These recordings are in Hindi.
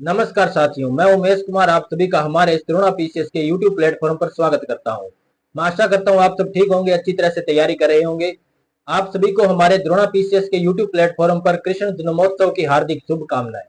नमस्कार साथियों, मैं उमेश कुमार आप सभी का हमारे इस तरुणा पीसीएस के यूट्यूब प्लेटफॉर्म पर स्वागत करता हूं। मैं आशा करता हूं आप सब ठीक होंगे, अच्छी तरह से तैयारी कर रहे होंगे। आप सभी को हमारे द्रोणा पीसीएस के यूट्यूब प्लेटफॉर्म पर कृष्ण जन्मोत्सव की हार्दिक शुभकामनाएं।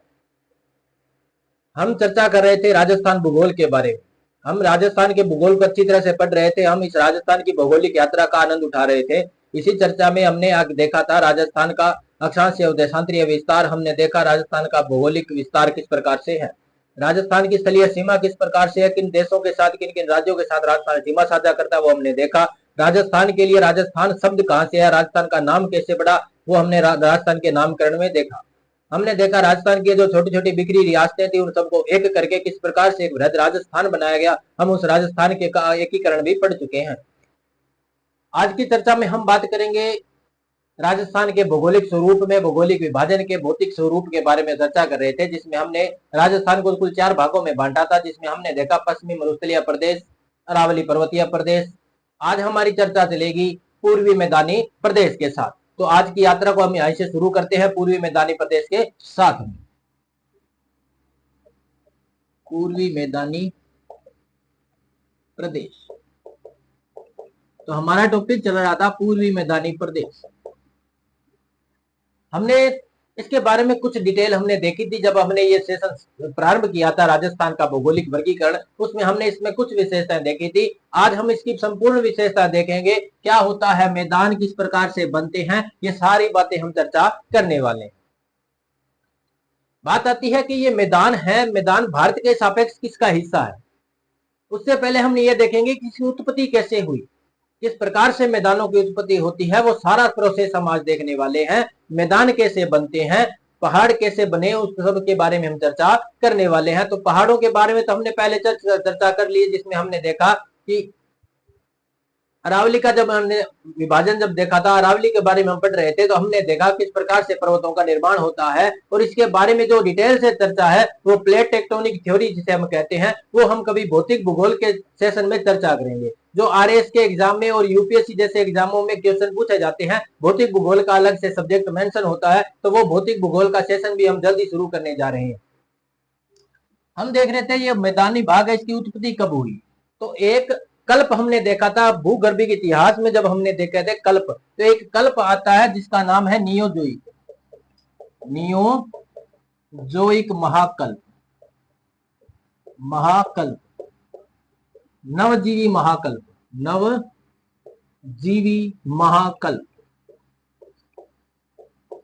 हम चर्चा कर रहे थे राजस्थान भूगोल के बारे में। हम राजस्थान के भूगोल को अच्छी तरह से पढ़ रहे थे। हम इस राजस्थान की भौगोलिक यात्रा का आनंद उठा रहे थे। इसी चर्चा में हमने आगे देखा था राजस्थान का अक्षांशीय और देशांतरीय विस्तार। हमने देखा राजस्थान का भौगोलिक विस्तार किस प्रकार से है, राजस्थान की स्थलीय सीमा किस प्रकार से है, किन देशों के साथ, किन किन राज्यों के साथ राजस्थान सीमा साझा करता है, वो हमने देखा। राजस्थान के लिए राजस्थान शब्द कहां से है, राजस्थान का नाम कैसे पड़ा, वो हमने राजस्थान के नामकरण में देखा। हमने देखा राजस्थान की जो छोटी छोटी बिखरी रियासतें थी उन सबको एक करके किस प्रकार से एक वृहद राजस्थान बनाया गया। हम उस राजस्थान के एकीकरण भी पढ़ चुके हैं। आज की चर्चा में हम बात करेंगे राजस्थान के भौगोलिक स्वरूप में, भौगोलिक विभाजन के भौतिक स्वरूप के बारे में चर्चा कर रहे थे, जिसमें हमने राजस्थान को कुल 4 भागों में बांटा था। जिसमें हमने देखा पश्चिमी मरुस्थलीय प्रदेश, अरावली पर्वतीय प्रदेश। आज हमारी चर्चा चलेगी पूर्वी मैदानी प्रदेश के साथ। तो आज की यात्रा को हम यहीं से शुरू करते हैं, पूर्वी मैदानी प्रदेश के साथ में। पूर्वी मैदानी प्रदेश, तो हमारा टॉपिक चल रहा था पूर्वी मैदानी प्रदेश। हमने इसके बारे में कुछ डिटेल हमने देखी थी जब हमने ये सेशन प्रारंभ किया था राजस्थान का भौगोलिक वर्गीकरण। उसमें हमने इसमें कुछ विशेषताएं देखी थी। आज हम इसकी संपूर्ण विशेषता देखेंगे, क्या होता है मैदान, किस प्रकार से बनते हैं, ये सारी बातें हम चर्चा करने वाले हैं। बात आती है कि ये मैदान है, मैदान भारत के सापेक्ष किसका हिस्सा है। उससे पहले हम ये देखेंगे कि इसकी उत्पत्ति कैसे हुई, किस प्रकार से मैदानों की उत्पत्ति होती है, वो सारा प्रोसेस हम आज देखने वाले हैं। मैदान कैसे बनते हैं, पहाड़ कैसे बने, उस सब के बारे में हम चर्चा करने वाले हैं। तो पहाड़ों के बारे में तो हमने पहले चर्चा कर ली, जिसमें हमने देखा कि अरावली का जब हमने विभाजन जब देखा था, अरावली के बारे में हम पढ़ रहे थे, तो हमने देखा किस प्रकार से पर्वतों का निर्माण होता है। और इसके बारे में जो डिटेल से चर्चा है वो प्लेट टेक्टोनिक थ्योरी जिसे हम कहते हैं, वो हम कभी भौतिक भूगोल के सेशन में चर्चा करेंगे। जो आरएएस के एग्जाम में और यूपीएससी जैसे एग्जामों में क्वेश्चन पूछे जाते हैं, भौतिक भूगोल का अलग से सब्जेक्ट मेंशन होता है, तो वो भौतिक भूगोल का सेशन भी हम जल्दी शुरू करने जा रहे हैं। हम देख रहे थे ये मैदानी भाग है, इसकी उत्पत्ति कब हुई। तो एक कल्प हमने देखा था भूगर्भिक इतिहास में, जब हमने देखे थे कल्प, तो एक कल्प आता है जिसका नाम है नियोजोइक, नियोजोइक महाकल्प, महाकल्प, नवजीवी महाकल्प, नवजीवी महाकल्प।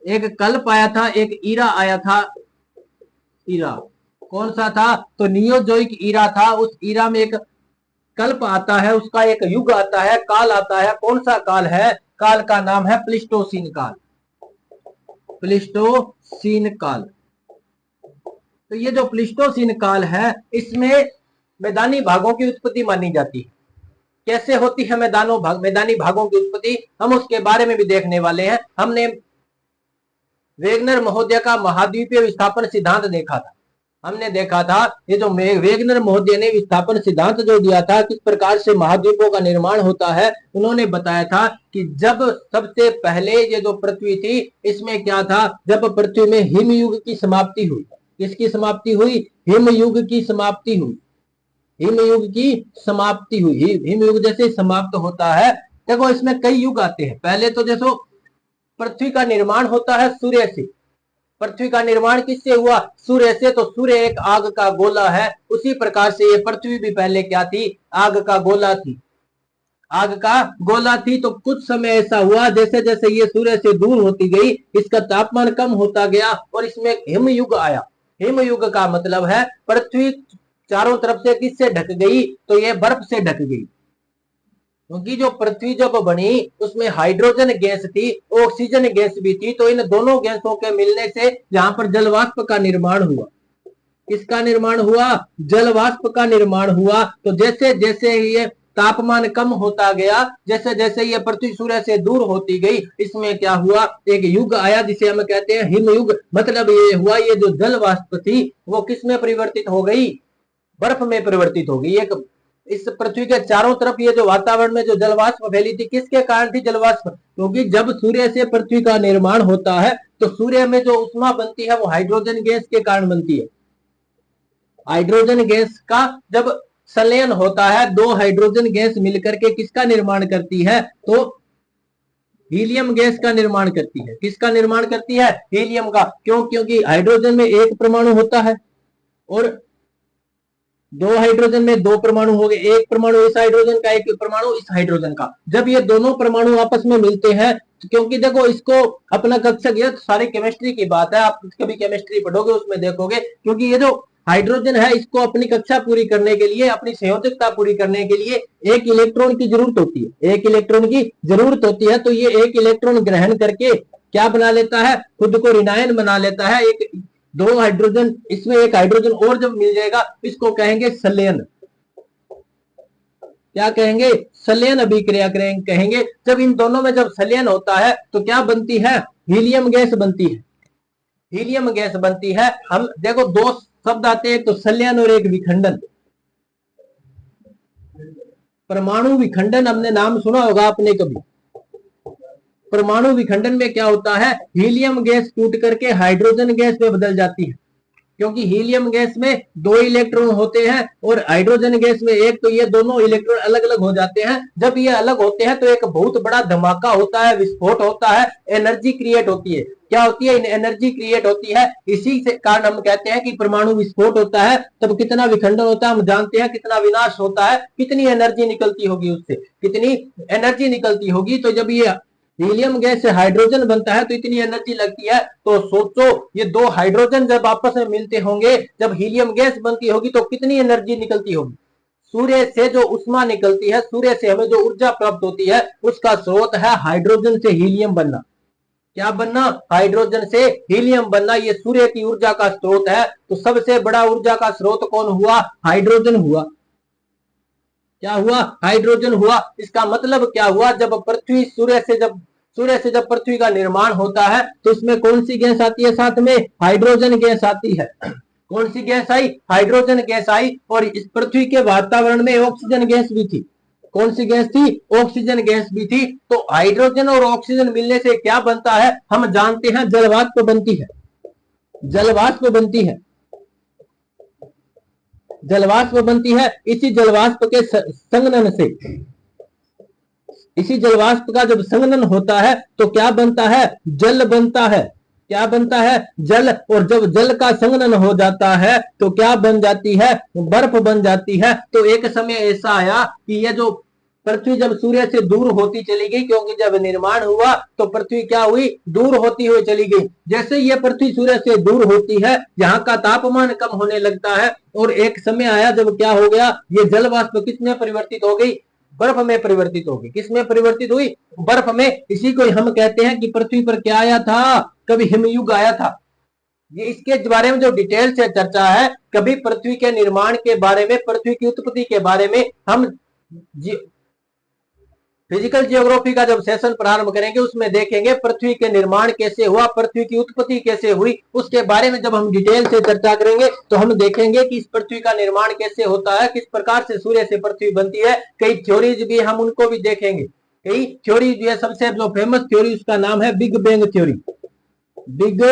एक कल्प आया था, एक ईरा आया था। ईरा कौन सा था, तो नियोजोइक ईरा था। उस ईरा में एक कल्प आता है, उसका एक युग आता है, काल आता है। कौन सा काल है, काल का नाम है प्लिस्टोसीन काल, प्लिस्टोसीन काल। तो ये जो प्लिस्टोसीन काल है, इसमें मैदानी भागों की उत्पत्ति मानी जाती है। कैसे होती है मैदानी भागों की उत्पत्ति, हम उसके बारे में भी देखने वाले हैं। हमने वेगनर महोदय का महाद्वीपीय विस्थापन सिद्धांत देखा था। हमने देखा था ये जो वेगनर महोदय ने विस्थापन सिद्धांत जो दिया था, किस प्रकार से महाद्वीपों का निर्माण होता है। उन्होंने बताया था कि जब सबसे पहले ये जो पृथ्वी थी, इसमें क्या था, जब पृथ्वी में हिमयुग की समाप्ति हुई। किसकी समाप्ति हुई, हिमयुग की समाप्ति हुई, हिमयुग की समाप्ति हुई। हिमयुग जैसे समाप्त होता है, देखो इसमें कई युग आते हैं। पहले तो जैसो पृथ्वी का निर्माण होता है सूर्य से। पृथ्वी का निर्माण किससे हुआ, सूर्य से। तो सूर्य एक आग का गोला है, उसी प्रकार से ये पृथ्वी भी पहले क्या थी, आग का गोला थी, आग का गोला थी। तो कुछ समय ऐसा हुआ, जैसे जैसे ये सूर्य से दूर होती गई, इसका तापमान कम होता गया और इसमें हिमयुग आया। हिमयुग का मतलब है पृथ्वी चारों तरफ से किससे ढक गई, तो ये बर्फ से ढक गई। क्योंकि जो पृथ्वी जब बनी उसमें हाइड्रोजन गैस थी, ऑक्सीजन गैस भी थी। तो इन दोनों गैसों के मिलने से यहाँ पर जलवाष्प का निर्माण हुआ। किसका निर्माण हुआ, जलवाष्प का निर्माण हुआ। तो जैसे जैसे ये तापमान कम होता गया, जैसे जैसे ये पृथ्वी सूर्य से दूर होती गई, इसमें क्या हुआ, एक युग आया जिसे हम कहते हैं हिमयुग। मतलब ये हुआ, ये जो जलवाष्प थी वो किस में परिवर्तित हो गई, बर्फ में परिवर्तित हो गई। एक इस पृथ्वी के चारों तरफ ये जो वातावरण में जो जलवाष्प फैली थी, किसके कारण थी जलवाष्प, क्योंकि जब सूर्य से पृथ्वी का निर्माण होता है तो सूर्य में जो उष्मा बनती है वो हाइड्रोजन गैस के कारण बनती है। हाइड्रोजन गैस का जब संलयन होता है, दो हाइड्रोजन गैस मिलकर के किसका निर्माण करती है, तो हीलियम गैस का निर्माण करती है। किसका निर्माण करती है? हीलियम का। क्यों? क्योंकि हाइड्रोजन में एक परमाणु होता है और दो हाइड्रोजन में दो परमाणु हो गए, एक परमाणु इस हाइड्रोजन का, एक परमाणु इस हाइड्रोजन का। जब ये दोनों परमाणु आपस में मिलते हैं, क्योंकि देखो इसको अपना कक्षा गया तो सारी केमिस्ट्री की बात है, आप कभी केमिस्ट्री पढ़ोगे उसमें देखोगे, क्योंकि ये जो हाइड्रोजन है इसको अपनी कक्षा पूरी करने के लिए, अपनी संयोजकता पूरी करने के लिए एक इलेक्ट्रॉन की जरूरत होती है, एक इलेक्ट्रॉन की जरूरत होती है। तो ये एक इलेक्ट्रॉन ग्रहण करके क्या बना लेता है? खुद को ऋणायन बना लेता है। एक दो हाइड्रोजन, इसमें एक हाइड्रोजन और जब मिल जाएगा, इसको कहेंगे संलयन। क्या कहेंगे? संलयन अभिक्रिया कहेंगे। जब इन दोनों में जब संलयन होता है तो क्या बनती है? हीलियम गैस बनती है। हीलियम गैस बनती है। हम देखो दो शब्द आते हैं, एक तो संलयन और एक विखंडन। परमाणु विखंडन हमने नाम सुना होगा आपने कभी। परमाणु विखंडन में क्या होता है? हीलियम गैस टूट करके हाइड्रोजन गैस में बदल जाती है, क्योंकि हीलियम गैस में दो इलेक्ट्रॉन होते हैं और हाइड्रोजन गैस में एक, तो ये दोनों इलेक्ट्रॉन अलग अलग हो जाते हैं। जब ये अलग होते हैं तो एक बहुत बड़ा धमाका होता है, विस्फोट होता है, एनर्जी क्रिएट होती है। क्या होती है? एनर्जी क्रिएट होती है। इसी से कारण हम कहते हैं कि परमाणु विस्फोट होता है, तब कितना विखंडन होता है हम जानते हैं, कितना विनाश होता है, कितनी एनर्जी निकलती होगी उससे, कितनी एनर्जी निकलती होगी। तो जब ये हीलियम गैस से हाइड्रोजन बनता है तो इतनी एनर्जी लगती है। तो सोचो ये दो हाइड्रोजन जब आपस में मिलते होंगे, जब हीलियम गैस बनती होगी तो कितनी एनर्जी निकलती होगी। सूर्य से जो उष्मा निकलती है, सूर्य से हमें जो ऊर्जा प्राप्त होती है, उसका स्रोत है हाइड्रोजन से हीलियम बनना। क्या बनना? हाइड्रोजन से हीलियम बनना। ये सूर्य की ऊर्जा का स्रोत है। तो सबसे बड़ा ऊर्जा का स्रोत कौन हुआ? हाइड्रोजन हुआ। क्या हुआ? हाइड्रोजन हुआ। इसका मतलब क्या हुआ? जब पृथ्वी सूर्य से जब पृथ्वी का निर्माण होता है तो इसमें कौन सी गैस आती है? साथ में हाइड्रोजन गैस आती है। कौन सी गैस आई? हाइड्रोजन गैस आई। और इस पृथ्वी के वातावरण में ऑक्सीजन गैस भी थी। कौन सी गैस थी? ऑक्सीजन गैस भी थी। तो हाइड्रोजन और ऑक्सीजन मिलने से क्या बनता है? हम जानते हैं, जलवाष्प बनती है। जलवाष्प बनती है। जलवाष्प बनती है। इसी जलवाष्प के संघनन से, इसी जलवाष्प का जब संघनन होता है तो क्या बनता है? जल बनता है। क्या बनता है? जल। और जब जल का संघनन हो जाता है तो क्या बन जाती है? बर्फ बन जाती है। तो एक समय ऐसा आया कि यह जो पृथ्वी जब सूर्य से दूर होती चली गई, क्योंकि जब निर्माण हुआ तो पृथ्वी क्या हुई? दूर होती हुई चली गई। जैसे ये पृथ्वी सूर्य से दूर होती है, यहाँ का तापमान कम होने लगता है और एक समय आया जब क्या हो गया? ये जल वाष्प किसमें परिवर्तित हो गई? बर्फ में परिवर्तित होगी। किसमें परिवर्तित हुई? बर्फ में। इसी को हम कहते हैं कि पृथ्वी पर क्या आया था? कभी हिमयुग आया था। ये इसके बारे में जो डिटेल से चर्चा है, कभी पृथ्वी के निर्माण के बारे में, पृथ्वी की उत्पत्ति के बारे में हम फिजिकल जियोग्राफी का जब सेशन प्रारंभ करेंगे उसमें देखेंगे पृथ्वी के निर्माण कैसे हुआ, पृथ्वी की उत्पत्ति कैसे हुई। उसके बारे में जब हम डिटेल से चर्चा करेंगे तो हम देखेंगे कि इस पृथ्वी का निर्माण कैसे होता है, किस प्रकार से सूर्य से पृथ्वी बनती है। कई थ्योरीज भी हम उनको भी देखेंगे। कई थ्योरी जो है, सबसे जो फेमस थ्योरी उसका नाम है big bang theory. Big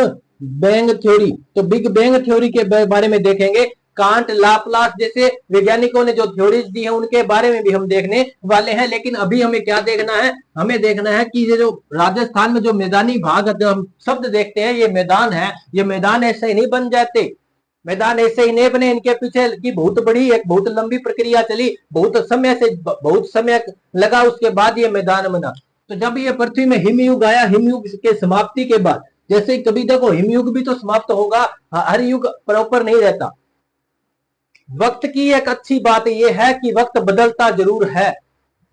bang theory. तो बिग बैंग थ्योरी के बारे में देखेंगे। कांट, लाप्लास जैसे वैज्ञानिकों ने जो थ्योरीज दी है उनके बारे में भी हम देखने वाले हैं। लेकिन अभी हमें क्या देखना है? हमें देखना है कि ये जो राजस्थान में जो मैदानी भाग जो हम शब्द देखते हैं, ये मैदान है, ये मैदान ऐसे ही नहीं बन जाते। मैदान ऐसे ही नहीं बने, इनके पीछे की बहुत बड़ी, एक बहुत लंबी प्रक्रिया चली, बहुत समय लगा, उसके बाद ये मैदान बना। तो जब ये पृथ्वी में हिमयुग आया, हिमयुग के समाप्ति के बाद, जैसे कभी देखो हिमयुग भी तो समाप्त होगा, हर युग प्रॉपर नहीं रहता। वक्त की एक अच्छी बात यह है कि वक्त बदलता जरूर है।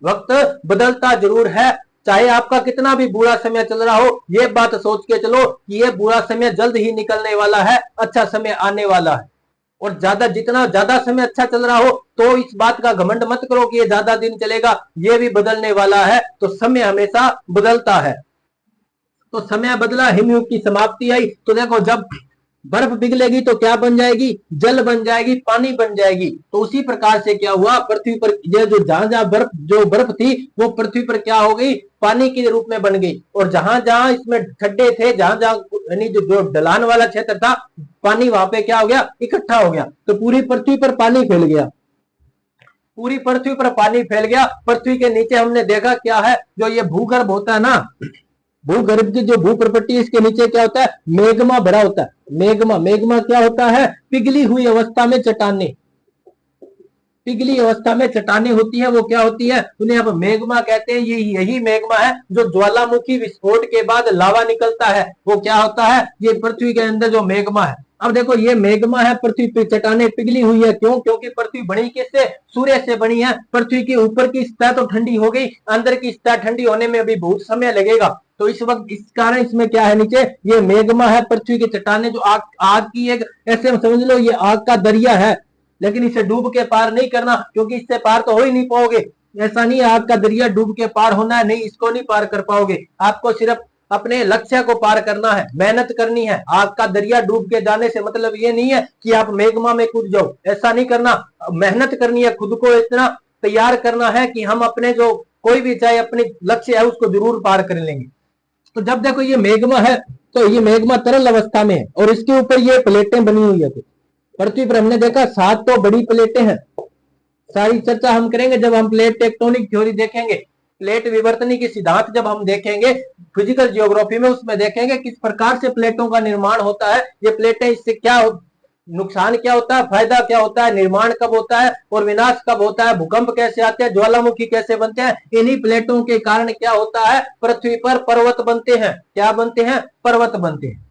वक्त बदलता जरूर है। चाहे आपका कितना भी बुरा समय चल रहा हो, ये बात सोच के चलो कि ये बुरा समय जल्द ही निकलने वाला है, अच्छा समय आने वाला है। और जितना ज्यादा समय अच्छा चल रहा हो तो इस बात का घमंड मत करो कि ये ज्यादा दिन चलेगा, ये भी बदलने वाला है। तो समय हमेशा बदलता है। तो समय बदला, हिमयुग की समाप्ति आई। तो देखो जब बर्फ पिघलेगी तो क्या बन जाएगी, जल बन जाएगी, पानी बन जाएगी। तो उसी प्रकार से क्या हुआ, पृथ्वी पर ये जो जहां जहां बर्फ थी वो पृथ्वी पर क्या हो गई, पानी के रूप में बन गई। और जहां जहां इसमें खड्डे थे, जहां जहां यानी जो ढलान वाला क्षेत्र था, पानी वहां पे क्या हो गया, इकट्ठा हो गया। तो पूरी पृथ्वी पर पानी फैल गया, पूरी पृथ्वी पर पानी फैल गया। पृथ्वी के नीचे हमने देखा क्या है, जो ये भूगर्भ होता है ना, भूगर्भ की जो भू प्रॉपर्टी, इसके नीचे क्या होता है, मेग्मा भरा होता है। मेग्मा, मेग्मा क्या होता है, पिघली हुई अवस्था में चट्टाने, पिघली अवस्था में चट्टाने होती है, वो क्या होती है, उन्हें अब मेग्मा कहते हैं। यही मेग्मा है जो ज्वालामुखी विस्फोट के बाद लावा निकलता है, वो क्या होता है, ये पृथ्वी के अंदर जो मेग्मा है। अब देखो ये मेग्मा है, पृथ्वी पे चट्टाने पिघली हुई है, क्यों, क्योंकि पृथ्वी बनी किससे, सूर्य से बनी है। पृथ्वी की ऊपर की सतह तो ठंडी हो गई, अंदर की सतह ठंडी होने में अभी बहुत समय लगेगा। तो इस वक्त इस कारण इसमें क्या है, नीचे ये मेग्मा है, पृथ्वी की चट्टाने जो आग की एक, ऐसे समझ लो ये आग का दरिया है। लेकिन इसे डूब के पार नहीं करना, क्योंकि इससे पार तो हो ही नहीं पाओगे। ऐसा नहीं है आग का दरिया डूब के पार होना है, नहीं, इसको नहीं पार कर पाओगे। आपको सिर्फ अपने लक्ष्य को पार करना है, मेहनत करनी है। आग का दरिया डूब के जाने से मतलब ये नहीं है कि आप मेघमा में कूद जाओ, ऐसा नहीं करना। मेहनत करनी है, खुद को इतना तैयार करना है कि हम अपने जो कोई भी चाहे अपने लक्ष्य है उसको जरूर पार कर लेंगे। तो जब देखो ये मेघमा है, तो ये मेघमा तरल अवस्था में है और इसके ऊपर ये प्लेटें बनी हुई है। पृथ्वी पर हमने देखा 7 तो बड़ी प्लेटें हैं। सारी चर्चा हम करेंगे जब हम प्लेट टेक्टोनिक थ्योरी देखेंगे, प्लेट विवर्तनी के सिद्धांत जब हम देखेंगे फिजिकल जियोग्राफी में, उसमें देखेंगे किस प्रकार से प्लेटों का निर्माण होता है। ये प्लेटें, इससे क्या नुकसान क्या होता है, फायदा क्या होता है, निर्माण कब होता है और विनाश कब होता है, भूकंप कैसे आते हैं, ज्वालामुखी कैसे बनते हैं, इन्हीं प्लेटों के कारण क्या होता है, पृथ्वी पर पर्वत बनते हैं। क्या बनते हैं, पर्वत बनते हैं।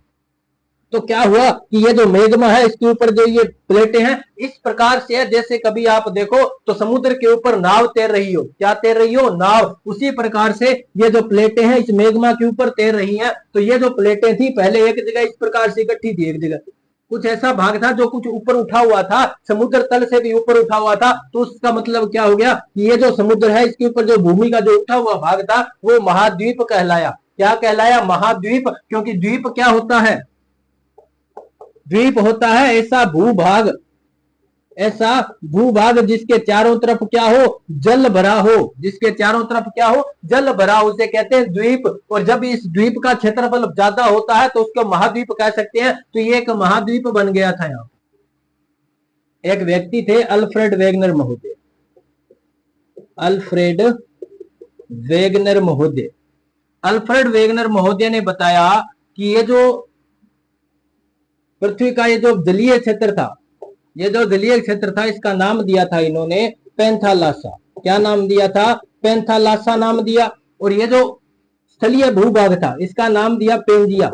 तो क्या हुआ कि ये जो मेग्मा है इसके ऊपर जो ये प्लेटें हैं, इस प्रकार से है जैसे कभी आप देखो तो समुद्र के ऊपर नाव तैर रही हो, क्या तैर रही हो, नाव। उसी प्रकार से ये जो प्लेटें हैं इस मेग्मा के ऊपर तैर रही हैं। तो ये जो प्लेटें थी पहले एक जगह इस प्रकार से इकट्ठी थी, एक जगह कुछ ऐसा भाग था जो कुछ ऊपर उठा हुआ था, समुद्र तल से भी ऊपर उठा हुआ था। तो उसका मतलब क्या हो गया कि ये जो समुद्र है इसके ऊपर जो भूमि का जो उठा हुआ भाग था वो महाद्वीप कहलाया। क्या कहलाया, महाद्वीप। क्योंकि द्वीप क्या होता है, द्वीप होता है ऐसा भूभाग, ऐसा भूभाग जिसके चारों तरफ क्या हो, जल भरा हो, जिसके चारों तरफ क्या हो, जल भरा हो, उसे कहते हैं द्वीप। और जब इस द्वीप का क्षेत्रफल ज्यादा होता है तो उसको महाद्वीप कह सकते हैं। तो ये एक महाद्वीप बन गया था। यहाँ एक व्यक्ति थे अल्फ्रेड वेगनर महोदय, अल्फ्रेड वेगनर महोदय। अल्फ्रेड वेगनर महोदय ने बताया कि ये जो पृथ्वी का ये जो जलीय क्षेत्र था, ये जो जलीय क्षेत्र था इसका नाम दिया था इन्होंने पेंथालासा। क्या नाम दिया था, पेंथालासा नाम दिया। और ये जो स्थलीय भूभाग था इसका नाम दिया पेंजिया।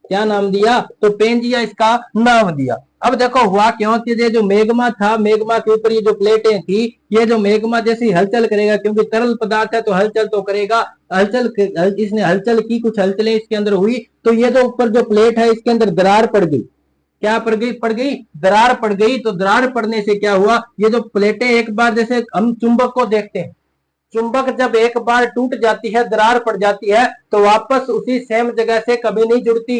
क्या नाम दिया, तो पेंजिया इसका नाम दिया। अब देखो हुआ क्यों कि ये जो मेग्मा था, मेग्मा के ऊपर ये जो प्लेटें थी, ये जो मेग्मा जैसी हलचल करेगा, क्योंकि तरल पदार्थ है तो हलचल तो करेगा, हलचल इसने हलचल की, कुछ हलचलें इसके अंदर हुई। तो ये जो ऊपर जो प्लेट है इसके अंदर दरार पड़ गई। क्या पड़ गई, दरार पड़ गई। तो दरार पड़ने से क्या हुआ, ये जो प्लेटें एक बार, जैसे हम चुंबक को देखते हैं, चुंबक जब एक बार टूट जाती है, दरार पड़ जाती है, तो वापस उसी सेम जगह से कभी नहीं जुड़ती।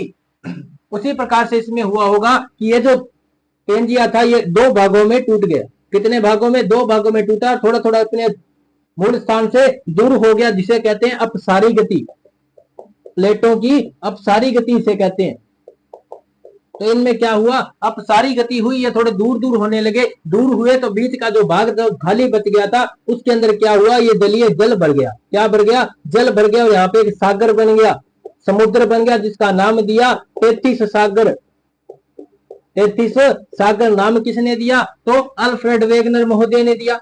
उसी प्रकार से इसमें हुआ होगा कि ये जो पेंजिया था ये 2 भागों में टूट गया। कितने भागों में, 2 भागों में टूटा, थोड़ा थोड़ा अपने मूल स्थान से दूर हो गया, जिसे कहते हैं अपसारी गति। प्लेटों की अपसारी गति इसे कहते हैं। तो इनमें क्या हुआ, अपसारी गति हुई, ये थोड़े दूर दूर होने लगे, दूर हुए तो बीच का जो भाग जो खाली बच गया था उसके अंदर क्या हुआ, ये जलीय जल भर गया। क्या भर गया, जल भर गया। और यहाँ पे एक सागर बन गया, समुद्र बन गया, जिसका नाम दिया तेथिस सागर। तेथिस सागर नाम किसने दिया, तो अल्फ्रेड वेगनर महोदय ने दिया।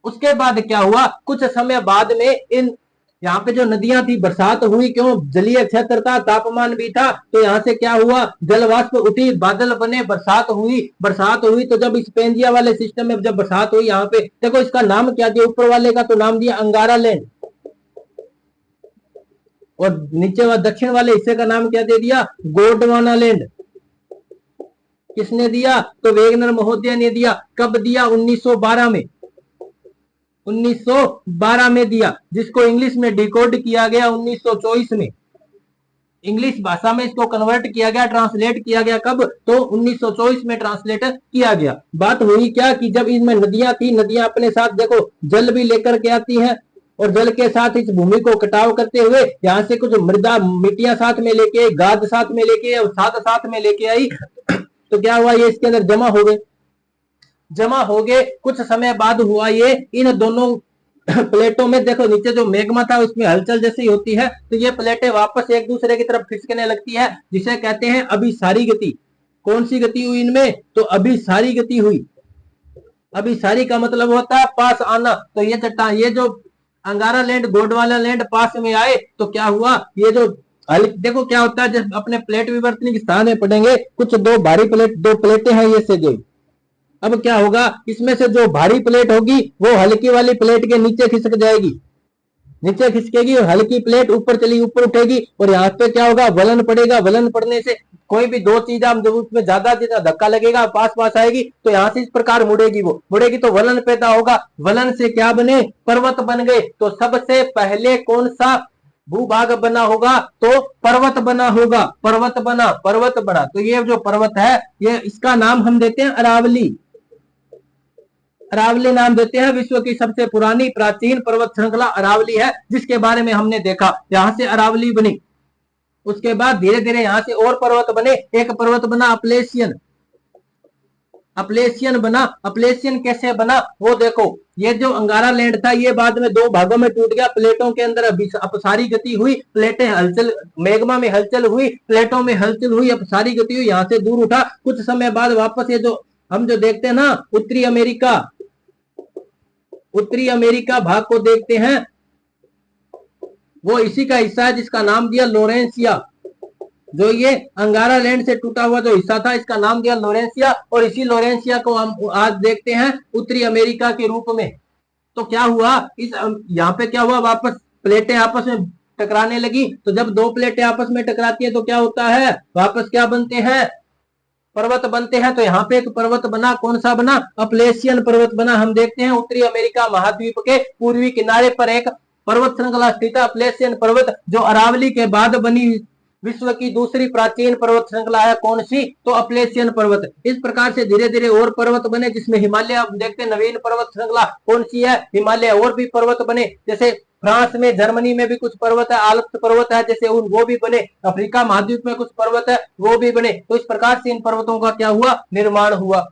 उसके बाद क्या हुआ, कुछ समय बाद में इन यहाँ पे जो नदियां थी, बरसात हुई, क्यों, जलीय क्षेत्र था, तापमान भी था, तो यहाँ से क्या हुआ, जलवाष्प उठी, बादल बने, बरसात हुई। तो जब इस पेंजिया वाले सिस्टम में जब बरसात हुई, यहाँ पे देखो इसका नाम क्या दिया, ऊपर वाले का तो नाम दिया अंगारा लैंड, और नीचे वाले दक्षिण वाले हिस्से का नाम क्या दे दिया, गोंडवाना लैंड। किसने दिया, तो वेगनर महोदय ने दिया। कब दिया, 1912 में, 1912 में दिया, जिसको इंग्लिश में डिकोड किया गया 1924 में। इंग्लिश भाषा में इसको कन्वर्ट किया गया, ट्रांसलेट किया गया। कब? तो 1924 में ट्रांसलेट किया गया। बात हुई क्या कि जब इनमें नदियां थी, नदियां अपने साथ देखो जल भी लेकर के आती हैं, और जल के साथ इस भूमि को कटाव करते हुए यहाँ से कुछ मृदा मिट्टियां साथ में लेके, गाद साथ में लेके, और साथ में लेके आई। तो क्या हुआ, ये इसके अंदर जमा हो गए। जमा हो गए, कुछ समय बाद हुआ ये इन दोनों प्लेटों में देखो नीचे जो मैग्मा था उसमें हलचल जैसी होती है, तो ये प्लेटें वापस एक दूसरे की तरफ खिसकने लगती है, जिसे कहते हैं अभिसारी गति। कौन सी गति हुई इनमें? तो अभिसारी गति हुई। अभिसारी का मतलब होता है पास आना। तो ये चट्टान, ये जो अंगारा लैंड, गोंडवाना लैंड पास में आए, तो क्या हुआ, ये जो देखो क्या होता है, जब अपने प्लेट विवर्तन की स्थान में पढ़ेंगे, कुछ दो भारी प्लेट, दो प्लेटें हैं ये से गई। अब क्या होगा, इसमें से जो भारी प्लेट होगी वो हल्की वाली प्लेट के नीचे खिसक जाएगी, नीचे खिसकेगी, और हल्की प्लेट ऊपर चली, ऊपर उठेगी, और यहाँ पे क्या होगा, वलन पड़ेगा। वलन पड़ने से कोई भी दो चीज हम जब उसमें ज्यादा धक्का लगेगा, पास पास आएगी, तो यहाँ से इस प्रकार मुड़ेगी, वो मुड़ेगी तो वलन पैदा होगा। वलन से क्या बने, पर्वत बन गए। तो सबसे पहले कौन सा भूभाग बना होगा? तो पर्वत बना होगा। पर्वत बना, पर्वत बना। तो ये जो पर्वत है, ये इसका नाम हम देते हैं अरावली। अरावली नाम देते हैं। विश्व की सबसे पुरानी प्राचीन पर्वत श्रृंखला अरावली है, जिसके बारे में हमने देखा। यहां से अरावली बनी, उसके बाद धीरे धीरे यहां से और पर्वत बने। एक पर्वत बना अपलेशियन, अपलेशियन बना। अपलेशियन कैसे बना वो देखो, ये जो अंगारा लैंड था ये बाद में दो भागों में टूट गया। प्लेटों के अंदर अपसारी गति हुई, प्लेटें हलचल, मैग्मा में हलचल हुई, प्लेटों में हलचल हुई, अपसारी गति हुई, यहाँ से दूर उठा। कुछ समय बाद वापस ये जो हम जो देखते हैं ना, उत्तरी अमेरिका, उत्तरी अमेरिका भाग को देखते हैं, वो इसी का हिस्सा है जिसका नाम दिया लोरेंसिया। जो ये अंगारा लैंड से टूटा हुआ जो हिस्सा था, इसका नाम दिया लोरेंसिया, और इसी लोरेंसिया को हम आज देखते हैं उत्तरी अमेरिका के रूप में। तो क्या हुआ, इस यहाँ पे क्या हुआ, वापस प्लेटें आपस में टकराने लगी। तो जब दो प्लेटें आपस में टकराती है तो क्या होता है, वापस क्या बनते हैं, पर्वत बनते हैं। तो यहाँ पे एक पर्वत बना, कौन सा बना, अपलेशियन पर्वत बना। हम देखते हैं उत्तरी अमेरिका महाद्वीप के पूर्वी किनारे पर एक पर्वत श्रृंखला स्थित है, अपलेशियन पर्वत, जो अरावली के बाद बनी विश्व की दूसरी प्राचीन पर्वत श्रृंखला है। कौन सी? तो अपलेशियन पर्वत। इस प्रकार से धीरे धीरे और पर्वत बने, जिसमें हिमालय, आप देखते हैं नवीन पर्वत श्रृंखला कौन सी है, हिमालय। और भी पर्वत बने, जैसे फ्रांस में, जर्मनी में भी कुछ पर्वत है, आल्प्स पर्वत है, जैसे उन वो भी बने। अफ्रीका महाद्वीप में कुछ पर्वत है, वो भी बने। तो इस प्रकार से इन पर्वतों का क्या हुआ, निर्माण हुआ।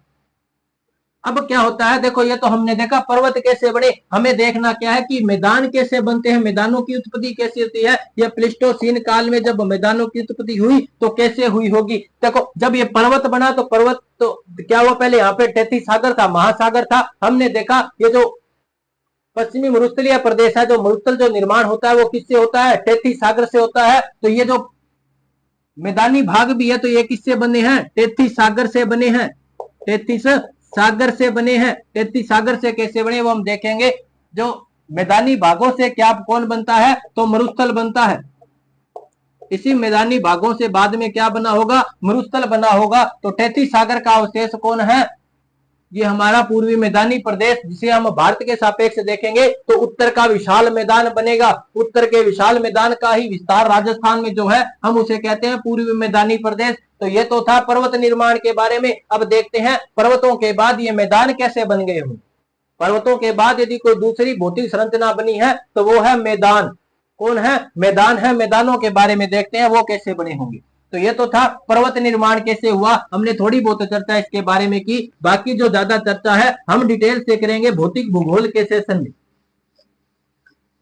अब क्या होता है, देखो ये तो हमने देखा पर्वत कैसे बने। हमें देखना क्या है कि मैदान कैसे बनते हैं, मैदानों की उत्पत्ति कैसे होती है। यह प्लेस्टोसीन काल में जब मैदानों की उत्पत्ति हुई तो कैसे हुई होगी। देखो जब ये पर्वत बना तो पर्वत तो क्या हुआ, पहले यहाँ पे तैतीस सागर था, महासागर था। हमने देखा ये जो पश्चिमी मरुस्थलीय प्रदेश है, जो मरुस्थल जो निर्माण होता है वो किससे होता है, तैतीस सागर से होता है। तो ये जो मैदानी भाग भी है तो ये किससे बने हैं, तैतीस सागर से बने हैं, तैतीस सागर से बने हैं। तैतीस सागर से कैसे बने वो हम देखेंगे। जो मैदानी भागों से क्या कौन बनता है, तो मरुस्थल बनता है। इसी मैदानी भागों से बाद में क्या बना होगा, मरुस्थल बना होगा। तो तैतीस सागर का अवशेष कौन है, ये हमारा पूर्वी मैदानी प्रदेश, जिसे हम भारत के सापेक्ष देखेंगे तो उत्तर का विशाल मैदान बनेगा। उत्तर के विशाल मैदान का ही विस्तार राजस्थान में जो है, हम उसे कहते हैं पूर्वी मैदानी प्रदेश। तो ये तो था पर्वत निर्माण के बारे में। अब देखते हैं पर्वतों के बाद ये मैदान कैसे बन गए हों। पर्वतों के बाद यदि कोई दूसरी भौतिक संरचना बनी है तो वो है मैदान। कौन है, मैदान है। मैदानों के बारे में देखते हैं वो कैसे बने होंगे। तो ये तो था पर्वत निर्माण कैसे हुआ, हमने थोड़ी बहुत चर्चा इसके बारे में की। बाकी जो ज्यादा चर्चा है हम डिटेल से करेंगे भौतिक भूगोल के सेशन में।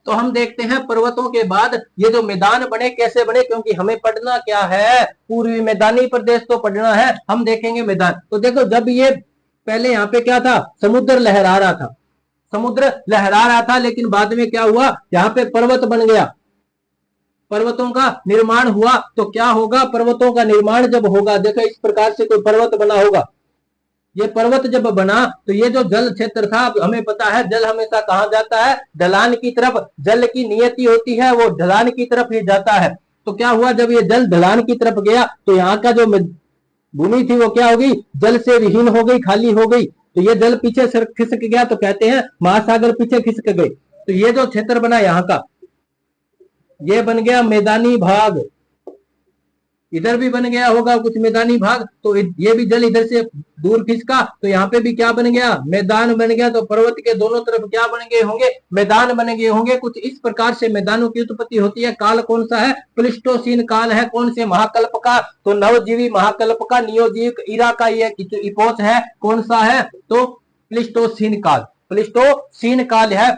तो हम देखते हैं पर्वतों के बाद ये जो मैदान बने कैसे बने, क्योंकि हमें पढ़ना क्या है, पूर्वी मैदानी प्रदेश तो पढ़ना है। हम देखेंगे मैदान। तो देखो जब ये पहले यहाँ पे क्या था, समुद्र लहरा रहा था, समुद्र लहरा रहा था, लेकिन बाद में क्या हुआ, यहाँ पे पर्वत बन गया, पर्वतों का निर्माण हुआ। तो क्या होगा, पर्वतों का निर्माण जब होगा, देखो इस प्रकार से कोई पर्वत बना होगा। ये पर्वत जब बना तो ये जो जल क्षेत्र था, हमें पता है जल हमेशा कहाँ जाता है, ढलान की तरफ। जल की नियति होती है वो ढलान की तरफ ही जाता है। तो क्या हुआ, जब ये जल ढलान की तरफ गया तो यहाँ का जो भूमि थी वो क्या होगी, जल से विहीन हो गई, खाली हो गई। तो ये जल पीछे खिसक गया, तो कहते हैं महासागर पीछे खिसक गए। तो ये जो क्षेत्र बना यहाँ का, ये बन गया मैदानी भाग। इधर भी बन गया होगा कुछ मैदानी भाग, तो ये भी जल इधर से दूर खिसका तो यहाँ पे भी क्या बन गया, मैदान बन गया। तो पर्वत के दोनों तरफ क्या बन गए होंगे, मैदान बन गए होंगे। कुछ इस प्रकार से मैदानों की उत्पत्ति होती है। काल कौन सा है, प्लिस्टोसीन काल है। कौन से महाकल्प का, तो नवजीवी महाकल्प का, नियोजिक इरा का ये इपोच है। कौन सा है, तो प्लिस्टोसीन काल, प्लिस्टोसीन काल है।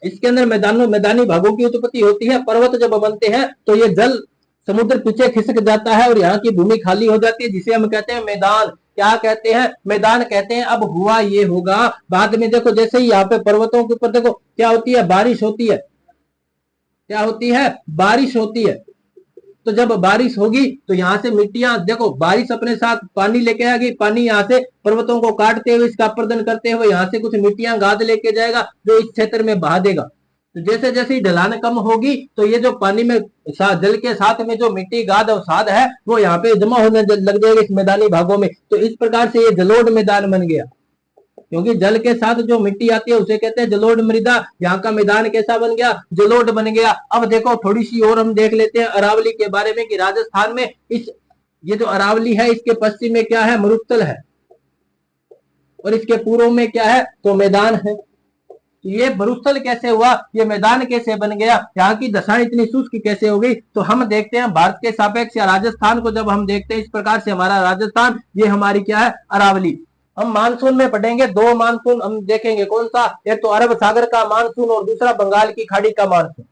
इसके अंदर मैदानी भागों की उत्पत्ति होती है। पर्वत जब बनते हैं तो ये जल समुद्र पीछे खिसक जाता है और यहाँ की भूमि खाली हो जाती है, जिसे हम कहते हैं मैदान। क्या कहते हैं, मैदान कहते हैं। अब हुआ ये होगा बाद में, देखो जैसे ही यहाँ पे पर्वतों के ऊपर देखो क्या होती है, बारिश होती है। क्या होती है, बारिश होती है। तो जब बारिश होगी तो यहाँ से मिट्टियां, देखो बारिश अपने साथ पानी लेके आएगी, पानी यहाँ से पर्वतों को काटते हुए, इसका अपर्दन करते हुए यहाँ से कुछ मिट्टियां गाद लेके जाएगा, जो इस क्षेत्र में बहा देगा। तो जैसे जैसे ढलान कम होगी तो ये जो पानी में जल के साथ में जो मिट्टी गाद और साद है वो यहाँ पे जमा होने लग जाएगा इस मैदानी भागों में। तो इस प्रकार से ये जलोढ़ मैदान बन गया, क्योंकि जल के साथ जो मिट्टी आती है उसे कहते हैं जलोढ़ मृदा। यहाँ का मैदान कैसा बन गया, जलोढ़ बन गया। अब देखो थोड़ी सी और हम देख लेते हैं अरावली के बारे में कि राजस्थान में ये जो अरावली है इसके पश्चिम में क्या है, मरुस्थल है, और इसके पूर्व में क्या है, तो मैदान है। ये मरुस्थल कैसे हुआ, ये मैदान कैसे बन गया, यहाँ की दशा इतनी शुष्क कैसे हो गई। तो हम देखते हैं भारत के सापेक्ष या राजस्थान को जब हम देखते हैं इस प्रकार से, हमारा राजस्थान ये हमारी क्या है, अरावली। हम मानसून में पढ़ेंगे, दो मानसून हम देखेंगे। कौन सा, एक तो अरब सागर का मानसून और दूसरा बंगाल की खाड़ी का मानसून।